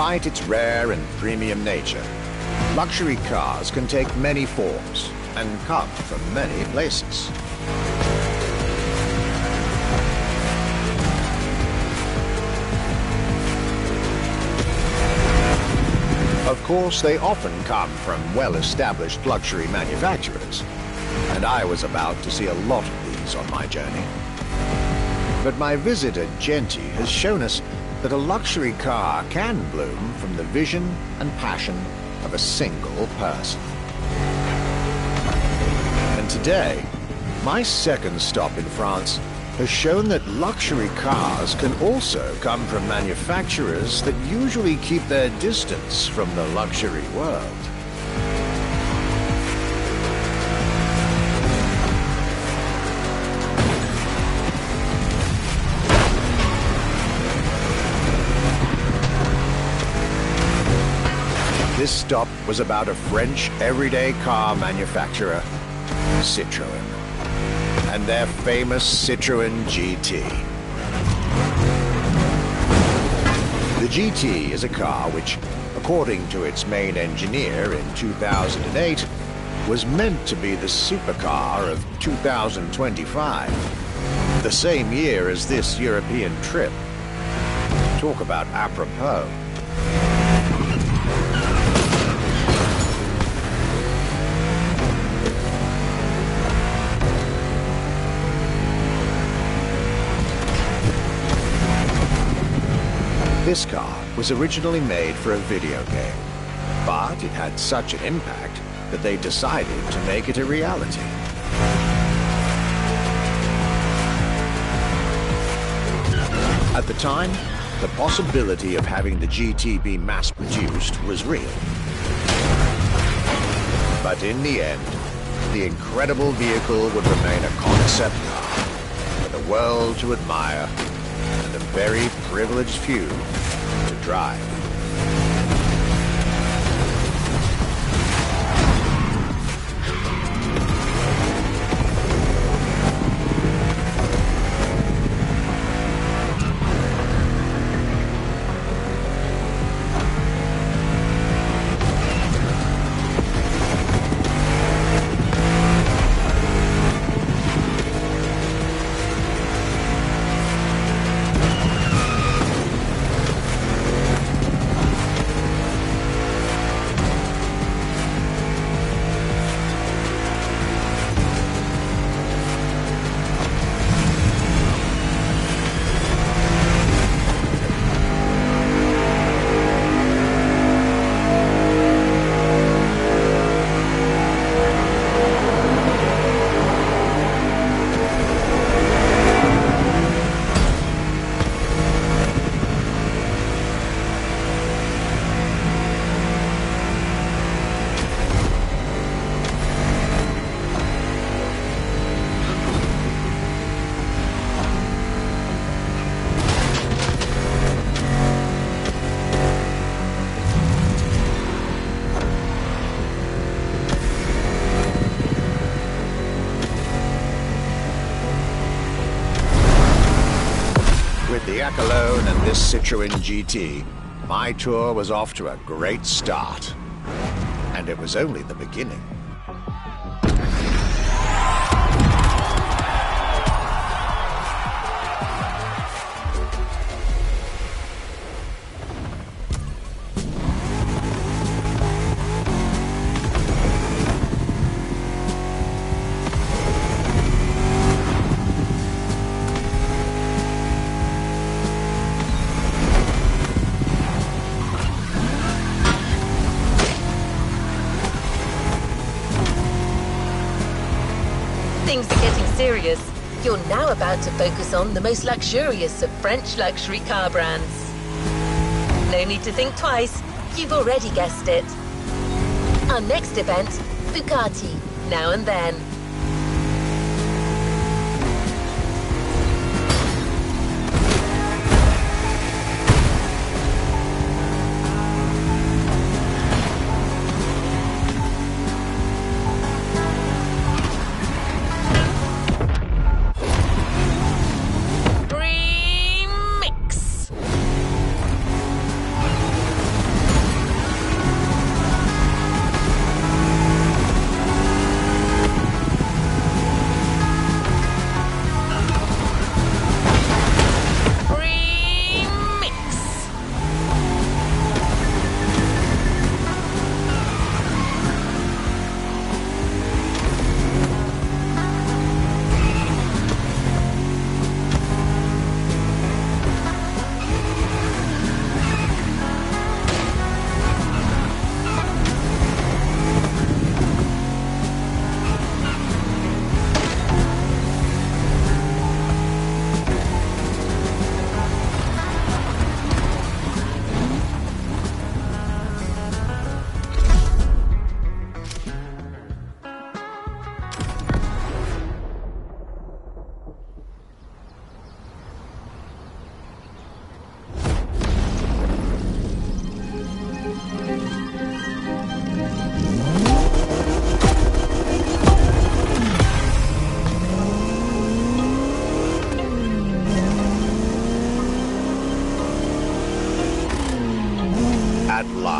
Despite its rare and premium nature, luxury cars can take many forms and come from many places. Of course, they often come from well-established luxury manufacturers, and I was about to see a lot of these on my journey. But my visit at Genti has shown us that a luxury car can bloom from the vision and passion of a single person. And today, my second stop in France has shown that luxury cars can also come from manufacturers that usually keep their distance from the luxury world. This stop was about a French everyday car manufacturer, Citroën, and their famous Citroën GT. The GT is a car which, according to its main engineer in 2008, was meant to be the supercar of 2025, the same year as this European trip. Talk about apropos. This car was originally made for a video game, but it had such an impact that they decided to make it a reality. At the time, the possibility of having the GT be mass-produced was real. But in the end, the incredible vehicle would remain a concept car for the world to admire and a very privileged few to drive. The Accolone and this Citroën GT, my tour was off to a great start. And it was only the beginning. Things are getting serious. You're now about to focus on the most luxurious of French luxury car brands. No need to think twice. You've already guessed it. Our next event, Bugatti, Now and Then.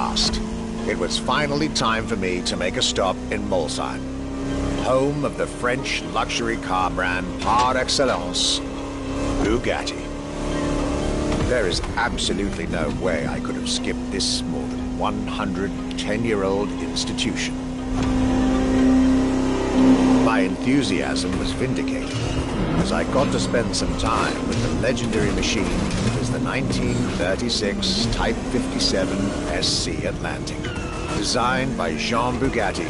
last, it was finally time for me to make a stop in Molsheim, home of the French luxury car brand par excellence, Bugatti. There is absolutely no way I could have skipped this more than 110-year-old institution. My enthusiasm was vindicated, as I got to spend some time with the legendary machine that is the 1936 Type 57 SC Atlantic, designed by Jean Bugatti,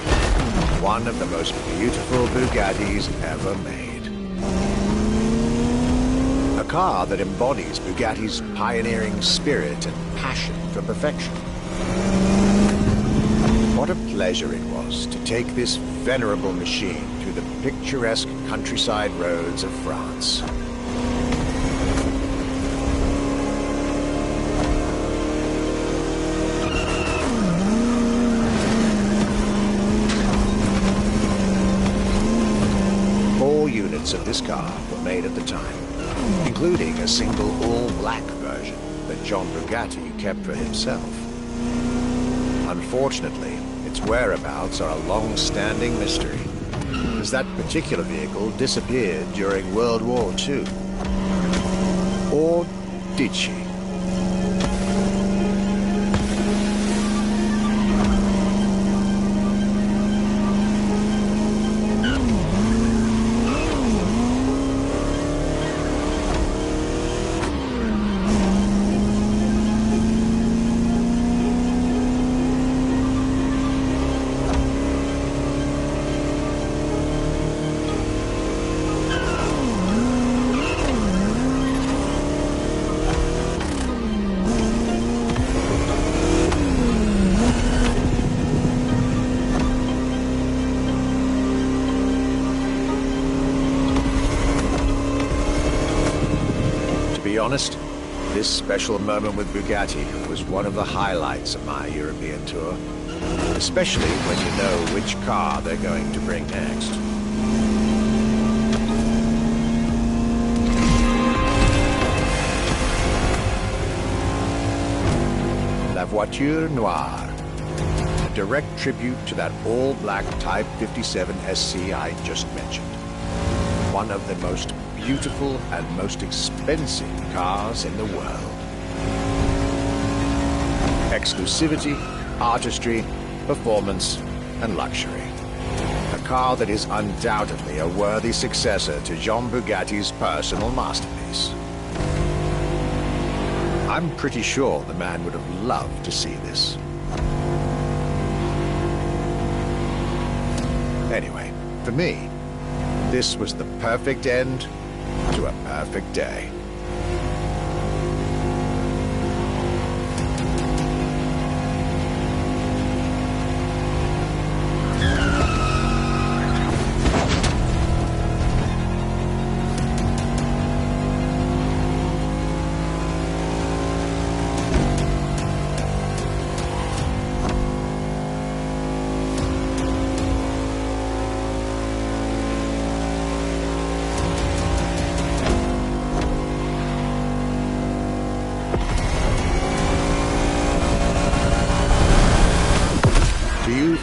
one of the most beautiful Bugattis ever made. A car that embodies Bugatti's pioneering spirit and passion for perfection. What a pleasure it was to take this venerable machine through the picturesque countryside roads of France. All units of this car were made at the time, including a single all-black version that John Bugatti kept for himself. Unfortunately, its whereabouts are a long-standing mystery, as that particular vehicle disappeared during World War II. Or did she? To be honest, this special moment with Bugatti was one of the highlights of my European tour, especially when you know which car they're going to bring next. La Voiture Noire, a direct tribute to that all-black Type 57 SC I just mentioned. One of the most beautiful and most expensive cars in the world. Exclusivity, artistry, performance, and luxury. A car that is undoubtedly a worthy successor to Jean Bugatti's personal masterpiece. I'm pretty sure the man would have loved to see this. Anyway, for me, this was the perfect end to a perfect day.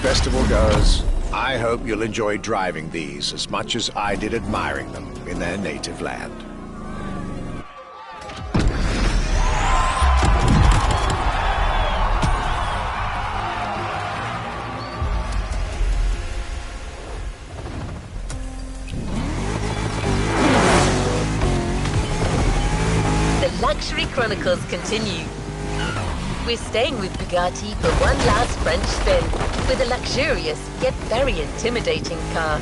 Festival goers, I hope you'll enjoy driving these as much as I did admiring them in their native land. The Luxury Chronicles continue. We're staying with Bugatti for one last French spin with a luxurious yet very intimidating car.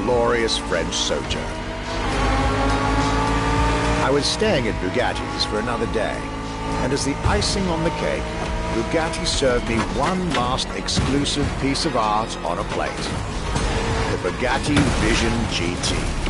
glorious French sojourn. I was staying at Bugatti's for another day, and as the icing on the cake, Bugatti served me one last exclusive piece of art on a plate. The Bugatti Vision GT.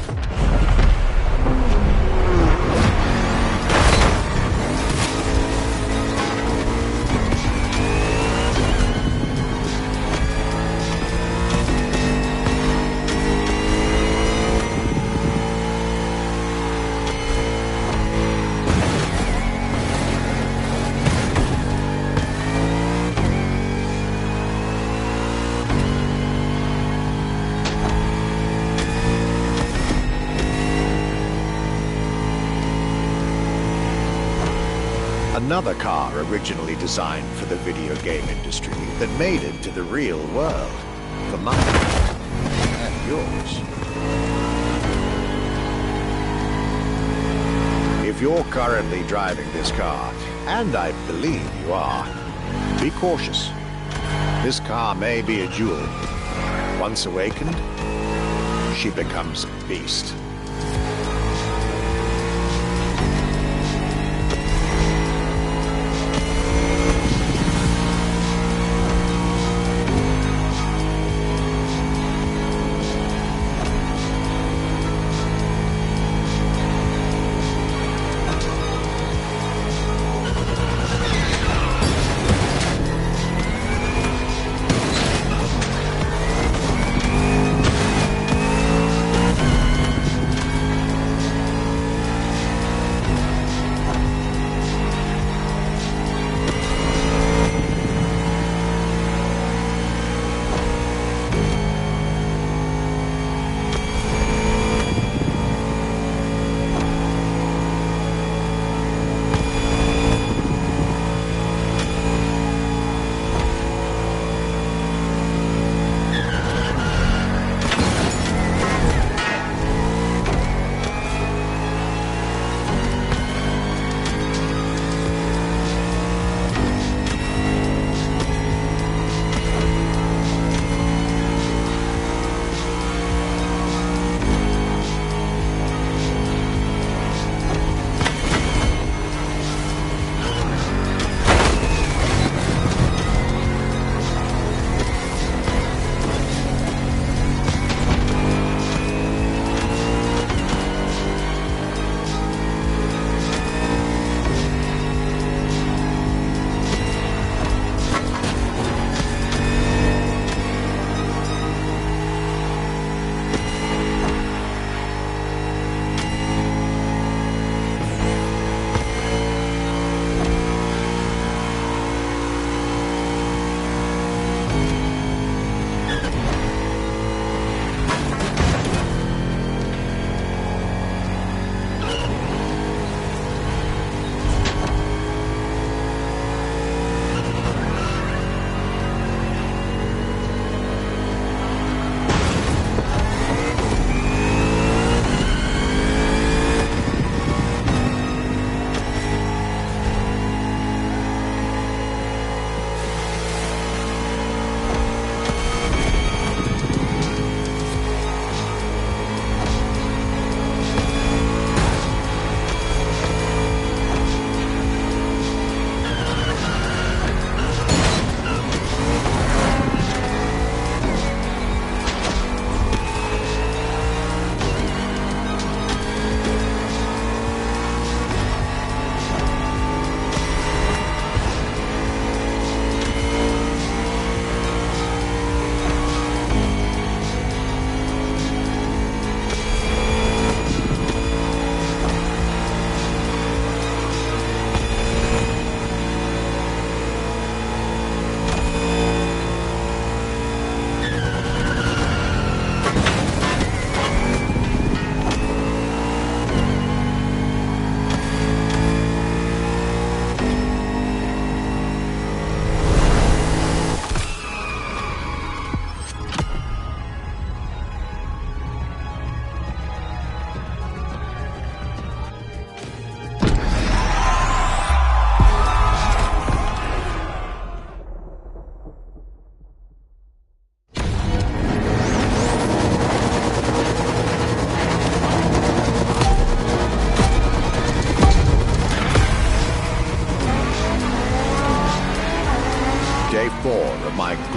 Another car originally designed for the video game industry that made it to the real world. For mine and yours. If you're currently driving this car, and I believe you are, be cautious. This car may be a jewel. Once awakened, she becomes a beast.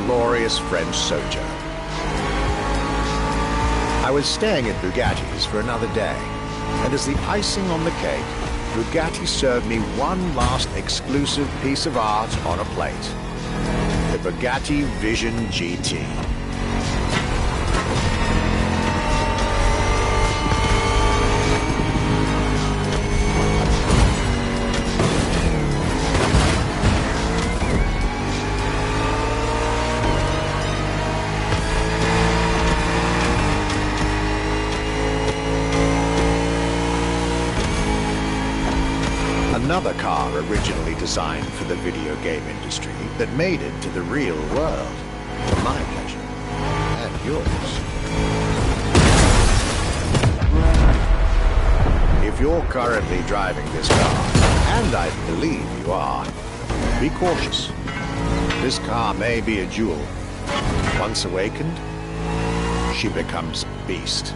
glorious French sojourn. I was staying at Bugatti's for another day, and as the icing on the cake, Bugatti served me one last exclusive piece of art on a plate. The Bugatti Vision GT. Another car originally designed for the video game industry that made it to the real world, for my pleasure and yours. If you're currently driving this car, and I believe you are, be cautious. This car may be a jewel. Once awakened, she becomes beast.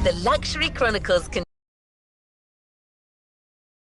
The Luxury Chronicles